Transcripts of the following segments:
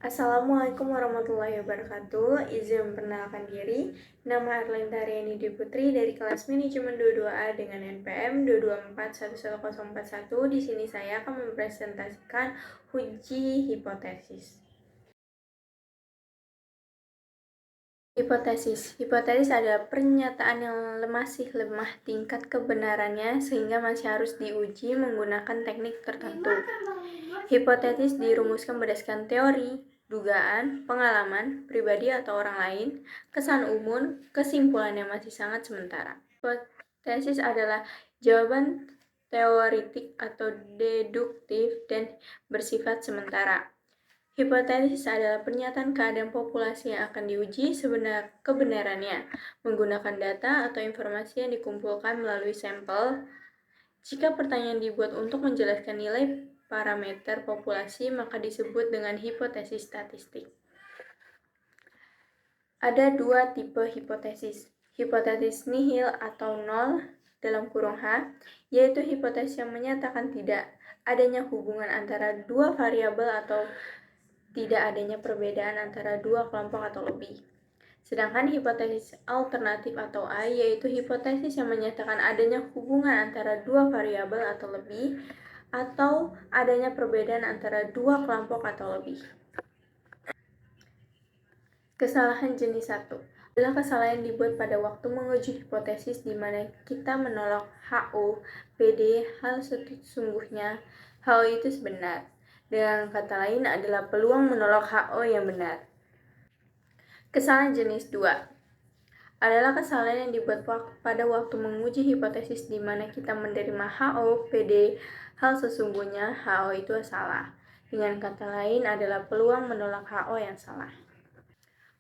Assalamualaikum warahmatullahi wabarakatuh. Izin memperkenalkan diri. Nama Arlinda Riani Dwi Putri dari kelas Manajemen 22A dengan NPM 2241141. Di sini saya akan mempresentasikan uji hipotesis. Hipotesis adalah pernyataan yang masih lemah tingkat kebenarannya sehingga masih harus diuji menggunakan teknik tertentu. Hipotesis dirumuskan berdasarkan teori, dugaan, pengalaman, pribadi atau orang lain, kesan umum, kesimpulan yang masih sangat sementara. Hipotesis adalah jawaban teoritik atau deduktif dan bersifat sementara. Hipotesis adalah pernyataan keadaan populasi yang akan diuji kebenarannya menggunakan data atau informasi yang dikumpulkan melalui sampel. Jika pertanyaan dibuat untuk menjelaskan nilai parameter populasi, maka disebut dengan hipotesis statistik. Ada dua tipe hipotesis. Hipotesis nihil atau nol (H), yaitu hipotesis yang menyatakan tidak adanya hubungan antara dua variabel atau tidak adanya perbedaan antara dua kelompok atau lebih. Sedangkan hipotesis alternatif atau A, yaitu hipotesis yang menyatakan adanya hubungan antara dua variabel atau lebih, atau adanya perbedaan antara dua kelompok atau lebih. Kesalahan jenis 1 adalah kesalahan yang dibuat pada waktu menguji hipotesis di mana kita menolak HO, PD, hal sesungguhnya, HO itu sebenar. Dengan kata lain adalah peluang menolak HO yang benar. Kesalahan jenis 2 adalah kesalahan yang dibuat pada waktu menguji hipotesis di mana kita menerima HO, PD, hal sesungguhnya, HO itu salah. Dengan kata lain adalah peluang menolak HO yang salah.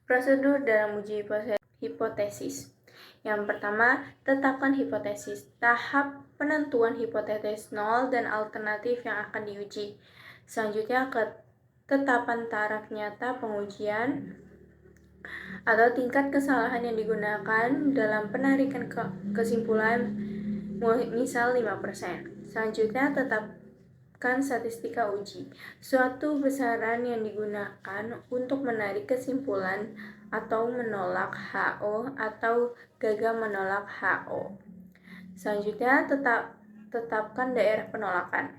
Prosedur dalam uji hipotesis. Yang pertama, tetapkan hipotesis. Tahap penentuan hipotesis nol dan alternatif yang akan diuji. Selanjutnya, ketetapan taraf nyata pengujian atau tingkat kesalahan yang digunakan dalam penarikan kesimpulan, misal 5%. Selanjutnya, tetapkan statistika uji, suatu besaran yang digunakan untuk menarik kesimpulan atau menolak HO atau gagal menolak HO. Selanjutnya, tetapkan daerah penolakan,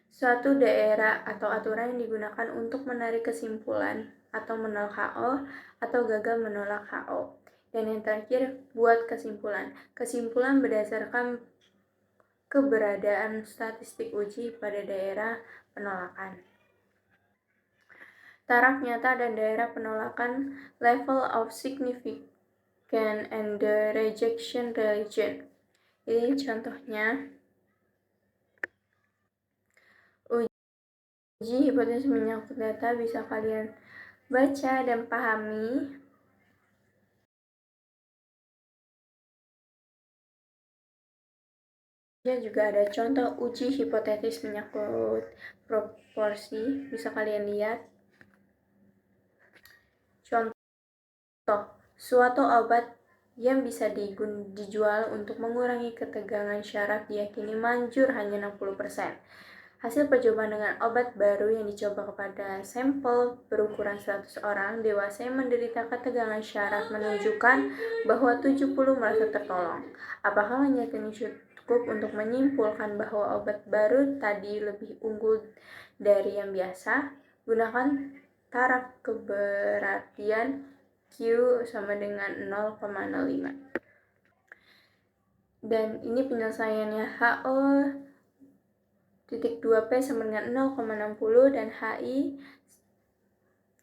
suatu daerah atau aturan yang digunakan untuk menarik kesimpulan atau menolak HO atau gagal menolak HO. Dan yang terakhir, buat kesimpulan. Kesimpulan berdasarkan keberadaan statistik uji pada daerah penolakan. Taraf nyata dan daerah penolakan, level of significance and the rejection region. Ini contohnya. Uji hipotesis menyangkut data bisa kalian baca dan pahami. Juga ada contoh uji hipotesis menyangkut proporsi, bisa kalian lihat. Contoh, suatu obat yang bisa dijual untuk mengurangi ketegangan syaraf diyakini manjur hanya 60%. Hasil percobaan dengan obat baru yang dicoba kepada sampel berukuran 100 orang dewasa yang menderita ketegangan syaraf menunjukkan bahwa 70 merasa tertolong. Apakah hanya ini cukup untuk menyimpulkan bahwa obat baru tadi lebih unggul dari yang biasa? Gunakan taraf keberhasilan Q sama dengan 0,05. Dan ini penyelesaiannya HO titik 2P sama dengan 0,60 dan HI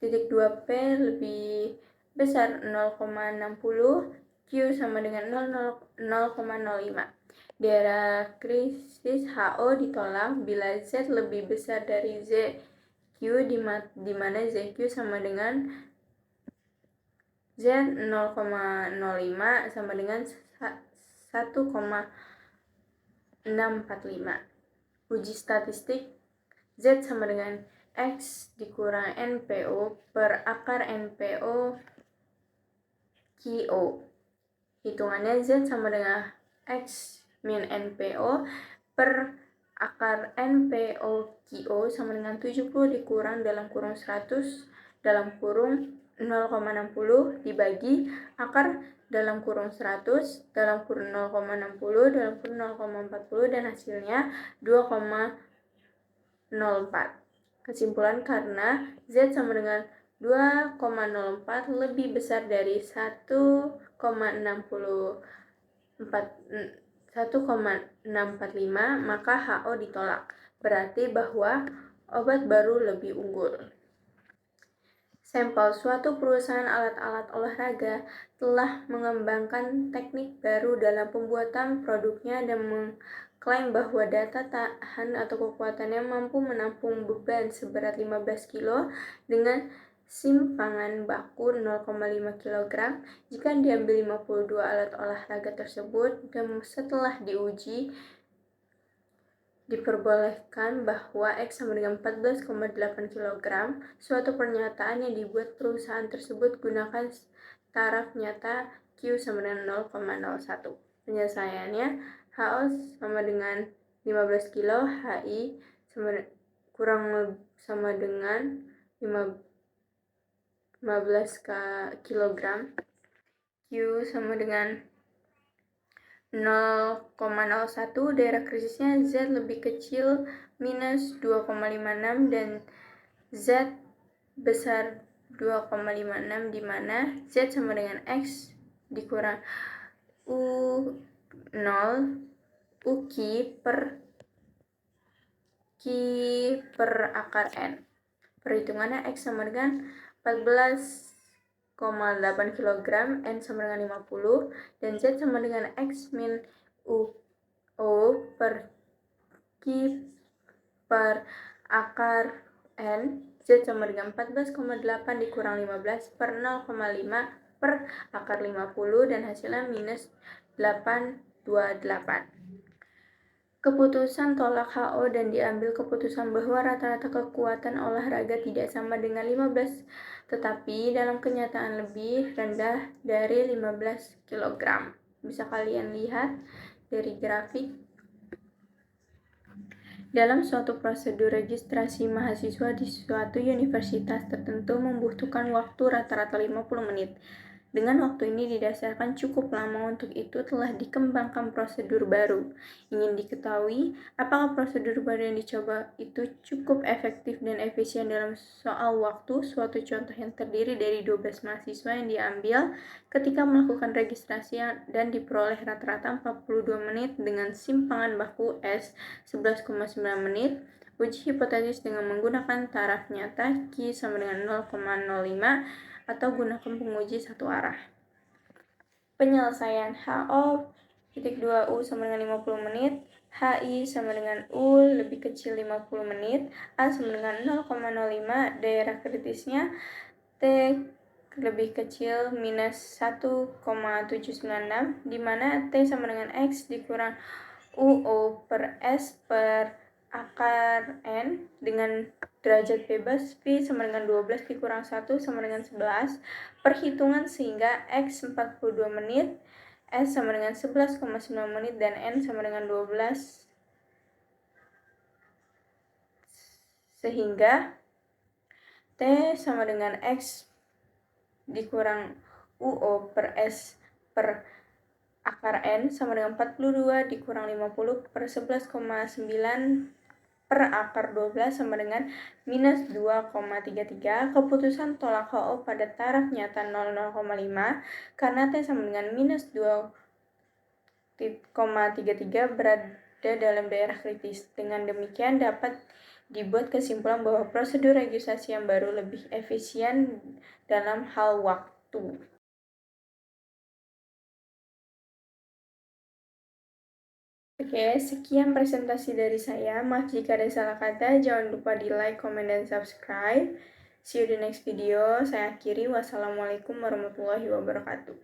titik 2P lebih besar 0,60, Q sama dengan 0,05. Daerah krisis HO ditolak bila Z lebih besar dari ZQ di mana ZQ sama dengan Z 0,05 sama dengan 1,645. Uji statistik, Z sama dengan X dikurang NPO per akar NPO QO. Hitungannya Z sama dengan X min NPO per akar NPOQO sama dengan 70 dikurang dalam kurung 100 dalam kurung 0,60 dibagi akar dalam kurung 100 dalam kurung 0,60 dalam kurung 0,40 dan hasilnya 2,04. Kesimpulan, karena Z sama dengan 2,04 lebih besar dari 1,645, maka HO ditolak. Berarti bahwa obat baru lebih unggul. Sampel, suatu perusahaan alat-alat olahraga telah mengembangkan teknik baru dalam pembuatan produknya dan mengklaim bahwa daya tahan atau kekuatannya mampu menampung beban seberat 15 kg dengan simpangan baku 0,5 kg jika diambil 52 alat olahraga tersebut, dan setelah diuji diperbolehkan bahwa X sama dengan 14,8 kg. Suatu pernyataan yang dibuat perusahaan tersebut gunakan taraf nyata Q sama dengan 0,01. Penyelesaiannya, HO sama dengan 15 kg, HI sama dengan 15 kg, Q sama dengan 0,01, daerah krisisnya Z lebih kecil minus 2,56 dan Z besar 2,56, di mana Z sama dengan X dikurang U0 UQ per akar N. Perhitungannya X sama dengan 14,8 kg, N sama dengan 50, dan Z sama dengan X min UO per Q per akar N. Z sama dengan 14,8 dikurang 15 per 0,5 per akar 50, dan hasilnya minus 828. Keputusan tolak HO dan diambil keputusan bahwa rata-rata kekuatan olahraga tidak sama dengan 15, tetapi dalam kenyataan lebih rendah dari 15 kg. Bisa kalian lihat dari grafik. Dalam suatu prosedur registrasi mahasiswa di suatu universitas tertentu membutuhkan waktu rata-rata 50 menit. Dengan waktu ini didasarkan cukup lama, untuk itu telah dikembangkan prosedur baru. Ingin diketahui apakah prosedur baru yang dicoba itu cukup efektif dan efisien dalam soal waktu. Suatu contoh yang terdiri dari 12 mahasiswa yang diambil ketika melakukan registrasi dan diperoleh rata-rata 42 menit dengan simpangan baku S 11,9 menit. Uji hipotesis dengan menggunakan taraf nyata Q sama dengan 0,05 atau gunakan penguji satu arah. Penyelesaian, HO,2U sama dengan 50 menit, HI sama dengan U lebih kecil 50 menit, A sama dengan 0,05, daerah kritisnya T lebih kecil minus 1,796, di mana T sama dengan X dikurang UO per S per akar N dengan derajat bebas V sama dengan 12 dikurang 1 sama dengan 11. Perhitungan sehingga X 42 menit, S sama dengan 11,9 menit, dan N sama dengan 12. Sehingga T sama dengan X dikurang UO per S per akar N sama dengan 42 dikurang 50 per 11,9 per akar 12 sama dengan minus 2,33. Keputusan tolak HO pada taraf nyata 0,5 karena T sama dengan minus 2,33 berada dalam daerah kritis. Dengan demikian dapat dibuat kesimpulan bahwa prosedur registrasi yang baru lebih efisien dalam hal waktu. Oke, sekian presentasi dari saya. Maaf jika ada salah kata. Jangan lupa di like, comment, dan subscribe. See you di next video. Saya akhiri. Wassalamualaikum warahmatullahi wabarakatuh.